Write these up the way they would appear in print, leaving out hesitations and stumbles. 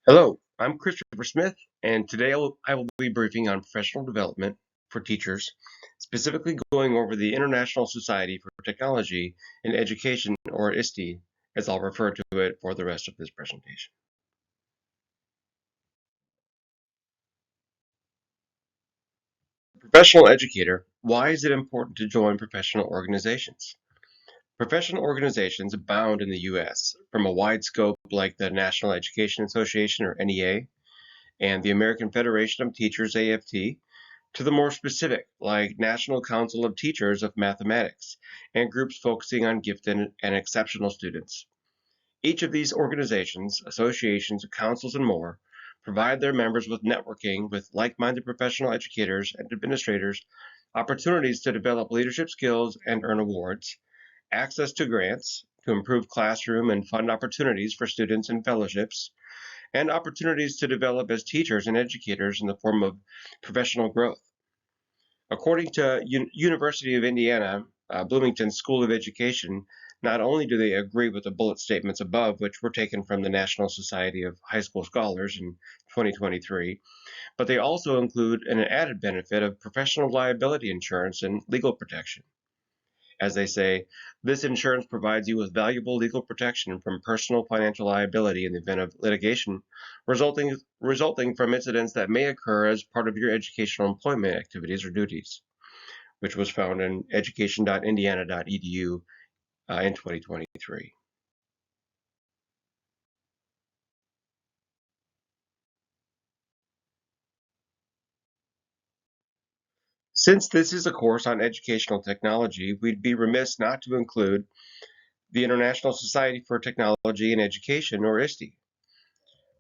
Hello, I'm Christopher Smith, and today I will be briefing on professional development for teachers, specifically going over the International Society for Technology in Education, or ISTE, as I'll refer to it for the rest of this presentation. Professional educator, why is it important to join professional organizations? Professional organizations abound in the U.S., from a wide scope like the National Education Association, or NEA, and the American Federation of Teachers, AFT, to the more specific, like National Council of Teachers of Mathematics, and groups focusing on gifted and exceptional students. Each of these organizations, associations, councils, and more provide their members with networking with like-minded professional educators and administrators, opportunities to develop leadership skills and earn awards, access to grants to improve classroom and fund opportunities for students and fellowships, and opportunities to develop as teachers and educators in the form of professional growth. According to University of Indiana, Bloomington School of Education, not only do they agree with the bullet statements above, which were taken from the National Society of High School Scholars in 2023, but they also include an added benefit of professional liability insurance and legal protection. As they say, this insurance provides you with valuable legal protection from personal financial liability in the event of litigation resulting from incidents that may occur as part of your educational employment activities or duties, which was found in education.indiana.edu in 2023. Since this is a course on educational technology, we'd be remiss not to include the International Society for Technology in Education, or ISTE.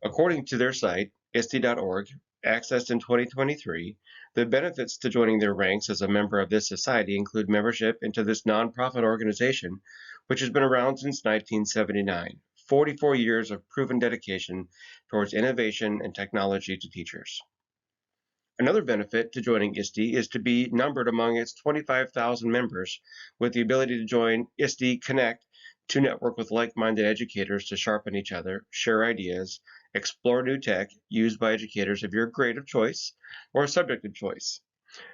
According to their site, ISTE.org, accessed in 2023, the benefits to joining their ranks as a member of this society include membership into this nonprofit organization, which has been around since 1979, 44 years of proven dedication towards innovation and technology to teachers. Another benefit to joining ISTE is to be numbered among its 25,000 members with the ability to join ISTE Connect to network with like-minded educators to sharpen each other, share ideas, explore new tech used by educators of your grade of choice or subject of choice.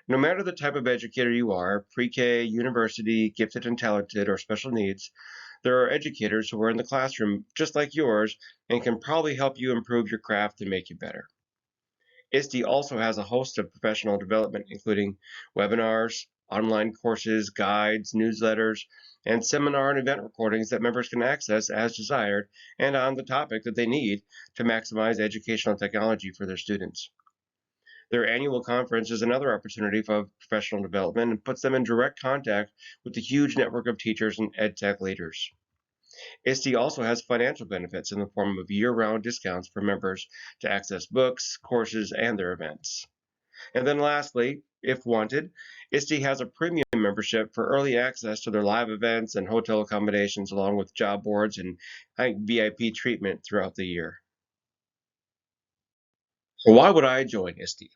No matter the type of educator you are, pre-K, university, gifted and talented, or special needs, there are educators who are in the classroom just like yours and can probably help you improve your craft and make you better. ISTE also has a host of professional development, including webinars, online courses, guides, newsletters, and seminar and event recordings that members can access as desired and on the topic that they need to maximize educational technology for their students. Their annual conference is another opportunity for professional development and puts them in direct contact with the huge network of teachers and EdTech leaders. ISTE also has financial benefits in the form of year-round discounts for members to access books, courses, and their events. And then lastly, if wanted, ISTE has a premium membership for early access to their live events and hotel accommodations, along with job boards and VIP treatment throughout the year. So why would I join ISTE?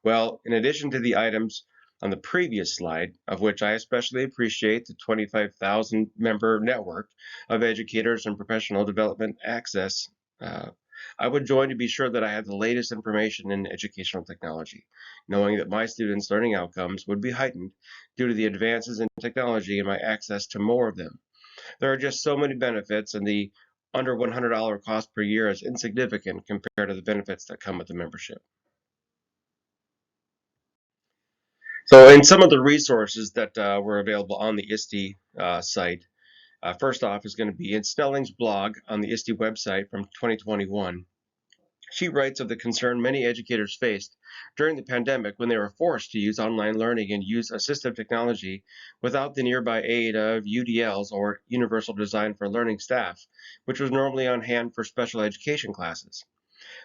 Well, in addition to the items on the previous slide, of which I especially appreciate the 25,000 member network of educators and professional development access, I would join to be sure that I had the latest information in educational technology, knowing that my students' learning outcomes would be heightened due to the advances in technology and my access to more of them. There are just so many benefits, and the under $100 cost per year is insignificant compared to the benefits that come with the membership. So in some of the resources that were available on the ISTE site, first off is going to be in Snelling's blog on the ISTE website from 2021. She writes of the concern many educators faced during the pandemic when they were forced to use online learning and use assistive technology without the nearby aid of UDLs, or Universal Design for Learning staff, which was normally on hand for special education classes.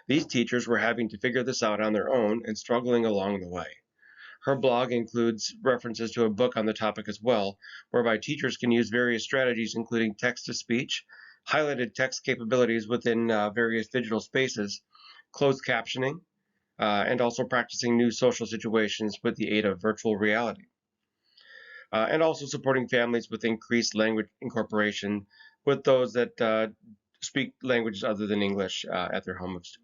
These teachers were having to figure this out on their own and struggling along the way. Her blog includes references to a book on the topic as well, whereby teachers can use various strategies, including text-to-speech, highlighted text capabilities within various digital spaces, closed captioning, and also practicing new social situations with the aid of virtual reality, and also supporting families with increased language incorporation with those that speak languages other than English at their homes.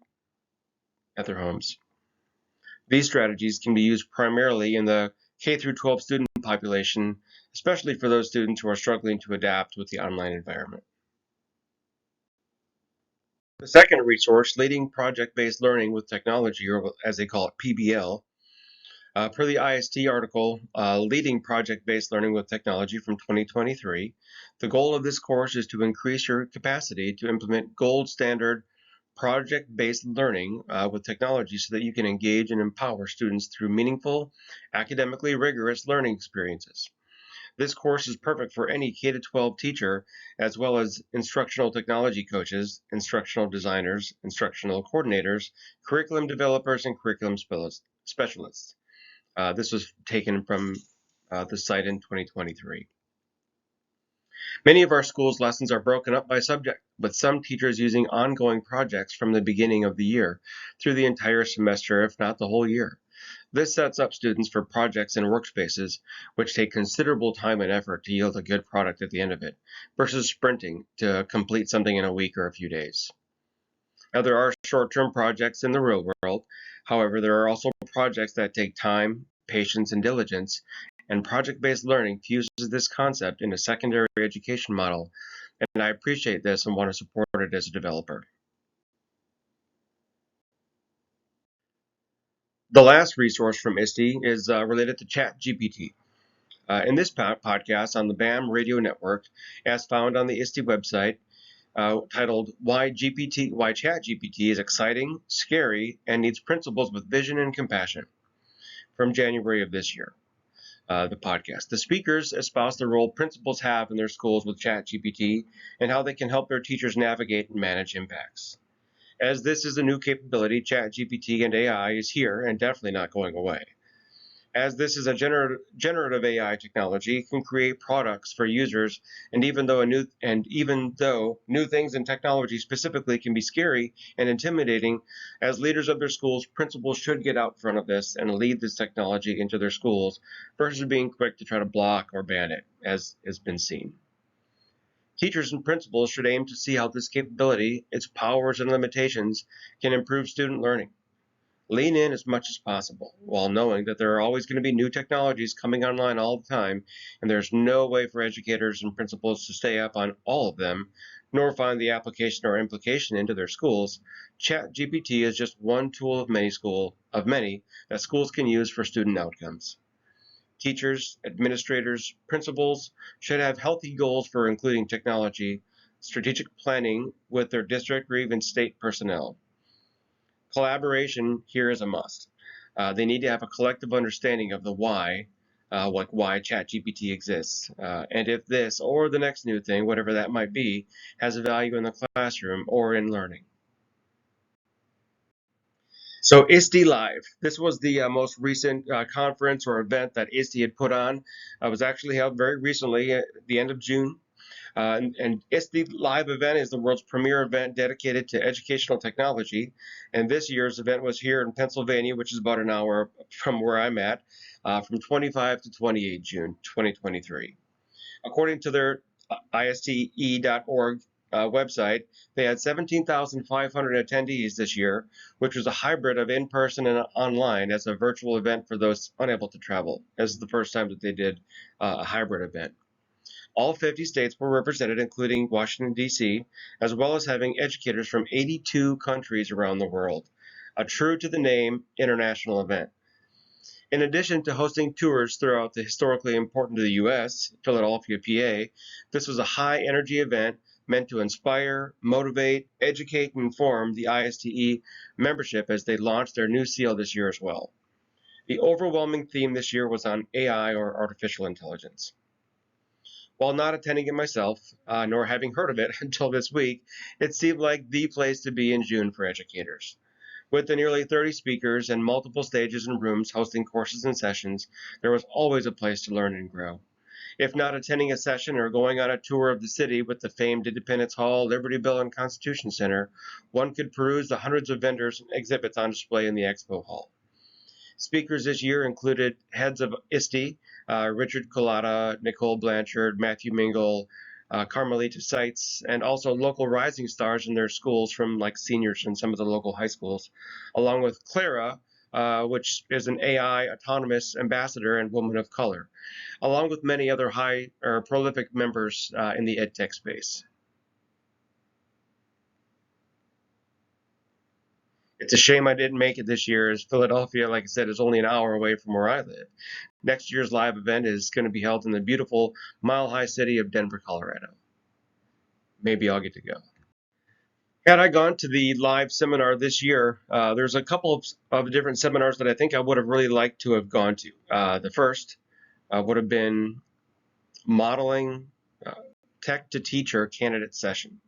These strategies can be used primarily in the K through 12 student population, especially for those students who are struggling to adapt with the online environment. The second resource, Leading Project-Based Learning with Technology, or as they call it, PBL, per the ISTE article, Leading Project-Based Learning with Technology from 2023, the goal of this course is to increase your capacity to implement gold standard project-based learning with technology so that you can engage and empower students through meaningful, academically rigorous learning experiences. This course is perfect for any K-12 teacher, as well as instructional technology coaches, instructional designers, instructional coordinators, curriculum developers, and curriculum specialists. This was taken from the site in 2023. Many of our schools' lessons are broken up by subject, with some teachers using ongoing projects from the beginning of the year through the entire semester, if not the whole year. This sets up students for projects and workspaces, which take considerable time and effort to yield a good product at the end of it, versus sprinting to complete something in a week or a few days. Now, there are short-term projects in the real world. However, there are also projects that take time, patience, and diligence, and project-based learning fuses this concept in a secondary education model, and I appreciate this and want to support it as a developer. The last resource from ISTE is related to ChatGPT. In this podcast on the BAM radio network, as found on the ISTE website, titled Why ChatGPT is Exciting, Scary, and Needs Principles with Vision and Compassion, from January of this year. The podcast. The speakers espouse the role principals have in their schools with ChatGPT and how they can help their teachers navigate and manage impacts. As this is a new capability, ChatGPT and AI is here and definitely not going away. As this is a generative AI technology, it can create products for users, and even though new things in technology specifically can be scary and intimidating, as leaders of their schools, principals should get out front of this and lead this technology into their schools versus being quick to try to block or ban it, as has been seen. Teachers and principals should aim to see how this capability, its powers and limitations, can improve student learning. Lean in as much as possible, while knowing that there are always going to be new technologies coming online all the time, and there's no way for educators and principals to stay up on all of them, nor find the application or implication into their schools. ChatGPT is just one tool of many that schools can use for student outcomes. Teachers, administrators, principals should have healthy goals for including technology, strategic planning with their district or even state personnel. Collaboration here is a must. They need to have a collective understanding of the why, like why ChatGPT exists, and if this or the next new thing, whatever that might be, has a value in the classroom or in learning. So ISTE Live. This was the most recent conference or event that ISTE had put on. It was actually held very recently at the end of June. And ISTE Live event is the world's premier event dedicated to educational technology. And this year's event was here in Pennsylvania, which is about an hour from where I'm at, from 25 to 28 June 2023. According to their ISTE.org website, they had 17,500 attendees this year, which was a hybrid of in-person and online as a virtual event for those unable to travel. This is the first time that they did a hybrid event. All 50 states were represented, including Washington, D.C., as well as having educators from 82 countries around the world. A true to the name international event. In addition to hosting tours throughout the historically important to the U.S., Philadelphia, PA, this was a high-energy event meant to inspire, motivate, educate, and inform the ISTE membership as they launched their new seal this year as well. The overwhelming theme this year was on AI, or artificial intelligence. While not attending it myself, nor having heard of it until this week, it seemed like the place to be in June for educators. With the nearly 30 speakers and multiple stages and rooms hosting courses and sessions, there was always a place to learn and grow. If not attending a session or going on a tour of the city with the famed Independence Hall, Liberty Bell, and Constitution Center, one could peruse the hundreds of vendors and exhibits on display in the expo hall. Speakers this year included heads of ISTE, Richard Collada, Nicole Blanchard, Matthew Mingle, Carmelita sites, and also local rising stars in their schools from like seniors in some of the local high schools, along with Clara, which is an AI autonomous ambassador and woman of color, along with many other high or prolific members in the EdTech space. It's a shame I didn't make it this year, as Philadelphia, like I said, is only an hour away from where I live. Next year's live event is going to be held in the beautiful Mile High city of Denver, Colorado. Maybe I'll get to go. Had I gone to the live seminar this year, there's a couple of different seminars that I think I would have really liked to have gone to. The first would have been modeling tech to teacher candidate session.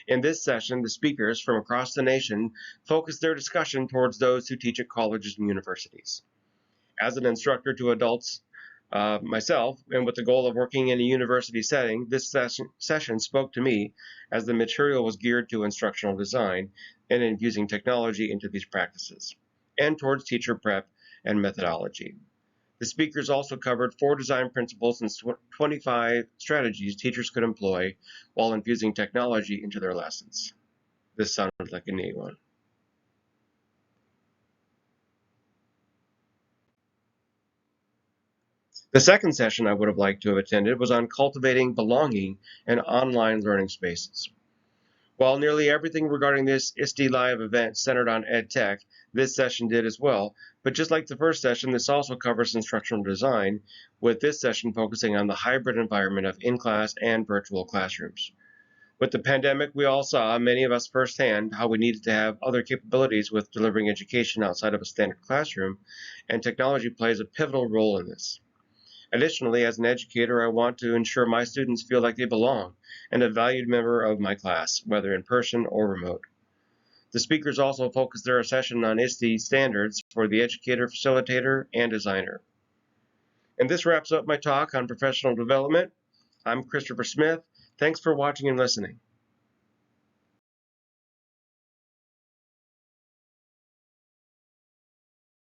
In this session, the speakers from across the nation focused their discussion towards those who teach at colleges and universities. As an instructor to adults myself, and with the goal of working in a university setting, this session spoke to me as the material was geared to instructional design and infusing technology into these practices, and towards teacher prep and methodology. The speakers also covered 4 design principles and 25 strategies teachers could employ while infusing technology into their lessons. This sounded like a neat one. The second session I would have liked to have attended was on cultivating belonging in online learning spaces. While nearly everything regarding this ISTE Live event centered on EdTech, this session did as well, but just like the first session, this also covers instructional design, with this session focusing on the hybrid environment of in-class and virtual classrooms. With the pandemic, we all saw, many of us firsthand, how we needed to have other capabilities with delivering education outside of a standard classroom, and technology plays a pivotal role in this. Additionally, as an educator, I want to ensure my students feel like they belong and a valued member of my class, whether in person or remote. The speakers also focused their session on ISTE standards for the educator, facilitator, and designer. And this wraps up my talk on professional development. I'm Christopher Smith. Thanks for watching and listening.